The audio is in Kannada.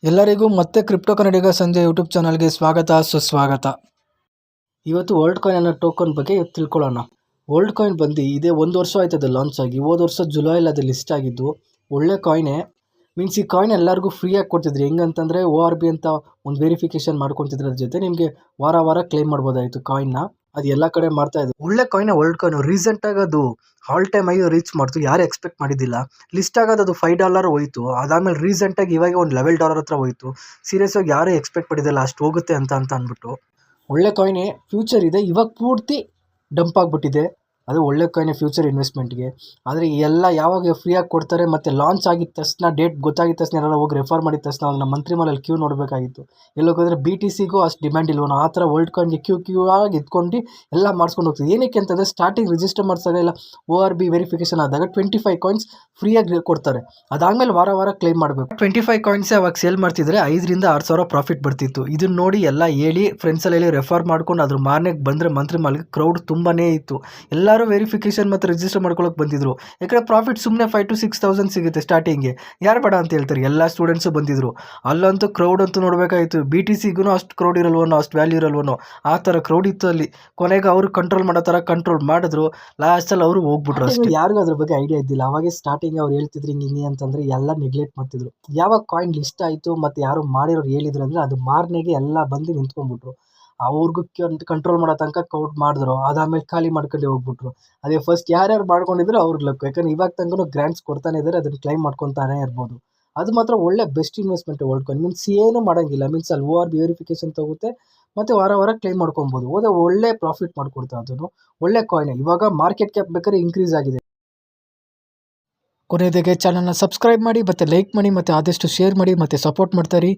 ಎಲ್ಲರಿಗೂ ಮತ್ತೆ ಕ್ರಿಪ್ಟೋ ಕನ್ನಡಿಗ ಸಂಜೆ ಯೂಟ್ಯೂಬ್ ಚಾನಲ್ಗೆ ಸ್ವಾಗತ ಸುಸ್ವಾಗತ. ಇವತ್ತು ವರ್ಲ್ಡ್ ಕಾಯಿನ್ ಅನ್ನೋ ಟೋಕನ್ ಬಗ್ಗೆ ತಿಳ್ಕೊಳ್ಳೋಣ. ವರ್ಲ್ಡ್ ಕಾಯಿನ್ ಬಂದು ಇದೇ 1 ವರ್ಷ ಆಯ್ತದೆ ಲಾಂಚ್ ಆಗಿ. ಹೋದ ವರ್ಷ ಜುಲೈಲಿ ಅದು ಲಿಸ್ಟ್ ಆಗಿದ್ದು. ಒಳ್ಳೆ ಕಾಯಿನೇ. ಮೀನ್ಸ್ ಈ ಕಾಯಿನ್ ಎಲ್ಲರಿಗೂ ಫ್ರೀಯಾಗಿ ಕೊಡ್ತಿದ್ರು. ಹೆಂಗಂತಂದರೆ ORB ಅಂತ ಒಂದು ವೆರಿಫಿಕೇಷನ್ ಮಾಡ್ಕೊತಿದ್ರ ಜೊತೆ ನಿಮಗೆ ವಾರ ಕ್ಲೈಮ್ ಮಾಡ್ಬೋದಾಯಿತು ಕಾಯಿನ್ನ. ಅದು ಎಲ್ಲ ಕಡೆ ಮಾಡ್ತಾ ಇದ್ರು. ಒಳ್ಳೆ ಕಾಯಿನ್ ವರ್ಲ್ಡ್ ಕಾಯಿನ್. ರೀಸೆಂಟಾಗಿ ಅದು ಆಲ್ ಟೈಮ್ ಹೈ ರೀಚ್ ಮಾಡ್ತು. ಯಾರು ಎಕ್ಸ್ಪೆಕ್ಟ್ ಮಾಡಿದ್ದಿಲ್ಲ. ಲಿಸ್ಟ್ ಆಗೋದು ಅದು $5 ಹೋಯಿತು. ಅದಾದಮೇಲೆ ರೀಸೆಂಟಾಗಿ ಇವಾಗ ಒಂದು $11 ಹತ್ರ ಹೋಯಿತು. ಸೀರಿಯಸ್ ಆಗಿ ಯಾರೂ ಎಕ್ಸ್ಪೆಕ್ಟ್ ಮಾಡಿದ್ದಿಲ್ಲ ಅಷ್ಟು ಹೋಗುತ್ತೆ ಅಂತ ಅಂದ್ಬಿಟ್ಟು. ಒಳ್ಳೆ ಕಾಯಿನೇ, ಫ್ಯೂಚರ್ ಇದೆ. ಇವಾಗ ಪೂರ್ತಿ ಡಂಪ್ ಆಗಿಬಿಟ್ಟಿದೆ. ಅದು ಒಳ್ಳೆ ಕಾಯಿನೇ ಫ್ಯೂಚರ್ ಇನ್ವೆಸ್ಟ್ಮೆಂಟ್ಗೆ. ಆದರೆ ಎಲ್ಲ ಯಾವಾಗ ಫ್ರೀಯಾಗಿ ಕೊಡ್ತಾರೆ ಮತ್ತು ಲಾಂಚ್ ಆಗಿದ ತಕ್ಷಣ ಡೇಟ್ ಗೊತ್ತಾಗಿದ್ದ ತಕ್ಷಣ ಯಾರು ಹೋಗಿ ರೆಫರ್ ಮಾಡಿದ ತಕ್ಷಣ ಅವಾಗ ನಮ್ಮ ಮಂತ್ರಿ ಮಾಲಲ್ಲಿ ಕ್ಯೂ ನೋಡಬೇಕಾಗಿತ್ತು. ಎಲ್ಲೋಗಿದ್ರೆ BTCಗೂ ಅಷ್ಟು ಡಿಮ್ಯಾಂಡ್ ಇಲ್ವೋ ಆ ಥರ ವರ್ಲ್ಡ್ ಕಾಯಿನ್ಗೆ ಕ್ಯೂ ಆಗಿ ಇದ್ಕೊಂಡು ಎಲ್ಲ ಮಾಡಿಸ್ಕೊಂಡು ಹೋಗ್ತೀವಿ. ಏನಕ್ಕೆ ಅಂತಂದರೆ ಸ್ಟಾರ್ಟಿಂಗ್ ರಿಜಿಸ್ಟರ್ ಮಾಡಿಸಾಗ ಇಲ್ಲ ORB ವೆರಿಫಿಕೇಷನ್ ಆದಾಗ 25 ಕಾಯಿನ್ಸ್ ಫ್ರೀಯಾಗಿ ಕೊಡ್ತಾರೆ. ಅದಾದಮೇಲೆ ವಾರ ಕ್ಲೈಮ್ ಮಾಡಬೇಕು. 25 ಕಾಯಿನ್ಸೇ ಅವಾಗ ಸೇಲ್ ಮಾಡ್ತಿದ್ರೆ 5,000-6,000 ಪ್ರಾಫಿಟ್ ಬರ್ತಿತ್ತು. ಇದನ್ನ ನೋಡಿ ಎಲ್ಲ ಹೇಳಿ ಫ್ರೆಂಡ್ಸಲ್ಲಿ ರೆಫರ್ ಮಾಡ್ಕೊಂಡು ಅದ್ರ ಮಾರ್ನೆಗೆ ಬಂದರೆ ಮಂತ್ರಿ ಮಾಲ್ಗೆ ಕ್ರೌಡ್ ತುಂಬಾ ಇತ್ತು. ಎಲ್ಲರೂ ವೆರಿಫಿಕೇಷನ್ ಮತ್ತು ರಿಜಿಸ್ಟರ್ ಮಾಡ್ಕೊಳ್ಳೋಕೆ ಬಂದಿದ್ರು. ಯಾಕಂದರೆ ಪ್ರಾಫಿಟ್ ಸುಮ್ಮನೆ 5,000-6,000 ಸಿಗುತ್ತೆ ಸ್ಟಾರ್ಟಿಂಗಿಗೆ. ಯಾರು ಬೇಡ ಅಂತ ಹೇಳ್ತಾರೆ. ಎಲ್ಲ ಸ್ಟೂಡೆಂಟ್ಸು ಬಂದಿದ್ರು. ಅಲ್ಲಂತೂ ಕ್ರೌಡ್ ಅಂತೂ ನೋಡಬೇಕಾಯಿತು. BTCಗೂ ಅಷ್ಟು ಕ್ರೌಡ್ ಇರಲ್ವನೋ, ಅಷ್ಟು ವ್ಯಾಲ್ಯೂ ಇರಲ್ವನೋ ಆ ಥರ ಕ್ರೌಡ್ ಇತ್ತು ಅಲ್ಲಿ. ಕೊನೆಗೆ ಅವರು ಕಂಟ್ರೋಲ್ ಮಾಡೋ ಥರ ಕಂಟ್ರೋಲ್ ಮಾಡಿದ್ರು. ಲಾಸ್ಟಲ್ಲಿ ಅವರು ಹೋಗ್ಬಿಟ್ರು ಅಷ್ಟೇ. ಯಾರಿಗೂ ಅದ್ರ ಬಗ್ಗೆ ಐಡಿಯಾ ಇದ್ದಿಲ್ಲ. ಅವಾಗೇ ಸ್ಟಾರ್ಟಿಂಗ್ ಅವ್ರು ಹೇಳ್ತಿದ್ರು ಹಿಂಗೆ ಅಂತಂದರೆ ಎಲ್ಲ ನೆಗ್ಲೆಕ್ಟ್ ಮಾಡ್ತಿದ್ರು. ಯಾವಾಗ ಕಾಯಿನ್ ಲಿಸ್ಟ್ ಆಯಿತು ಮತ್ತು ಯಾರು ಮಾಡಿರೋರು ಹೇಳಿದ್ರು ಅಂದರೆ ಅದು ಮಾರನೆಗೆ ಎಲ್ಲ ಬಂದು ನಿಂತ್ಕೊಂಡ್ಬಿಟ್ರು. ಅವ್ರಿಗೂ ಕಂಟ್ರೋಲ್ ಮಾಡೋ ತನಕ ಕೌಂಟ್ ಮಾಡಿದ್ರು. ಅದಾದಮೇಲೆ ಖಾಲಿ ಮಾಡ್ಕೊಂಡು ಹೋಗ್ಬಿಟ್ರು. ಅದೇ ಫಸ್ಟ್ ಯಾರ್ಯಾರು ಮಾಡ್ಕೊಂಡಿದ್ರು ಅವ್ರಿಗೆ ಲಕ್. ಯಾಕಂದರೆ ಇವಾಗ ತನಕ ಗ್ರ್ಯಾಂಟ್ಸ್ ಕೊಡ್ತಾನೆ ಇದ್ದಾರೆ. ಅದನ್ನು ಕ್ಲೈಮ್ ಮಾಡ್ಕೊತಾನೆ ಇರ್ಬೋದು. ಅದು ಮಾತ್ರ ಒಳ್ಳೆ best investment world coin. Means ಏನು ಮಾಡೋಂಗಿಲ್ಲ. ಮೀನ್ಸ್ ಅಲ್ಲಿ ORB ವೆರಿಫಿಕೇಷನ್ ತಗುತ್ತೆ ಮತ್ತು ವಾರ ಕ್ಲೈಮ್ ಮಾಡ್ಕೊಬೋದು. ಒಳ್ಳೆ ಪ್ರಾಫಿಟ್ ಮಾಡಿಕೊಡ್ತಾ ಅದನ್ನು. ಒಳ್ಳೆ ಕಾಯಿನ್. ಇವಾಗ ಮಾರ್ಕೆಟ್ ಕ್ಯಾಪ್ ಬೇಕಾದ್ರೆ ಇನ್ಕ್ರೀಸ್ ಆಗಿದೆ. ಕೊನೆಯದಾಗಿ ಚಾನಲ್ನ ಸಬ್ಸ್ಕ್ರೈಬ್ ಮಾಡಿ ಮತ್ತು ಲೈಕ್ ಮಾಡಿ ಮತ್ತು ಆದಷ್ಟು ಶೇರ್ ಮಾಡಿ ಮತ್ತು ಸಪೋರ್ಟ್ ಮಾಡ್ತಾರೆ.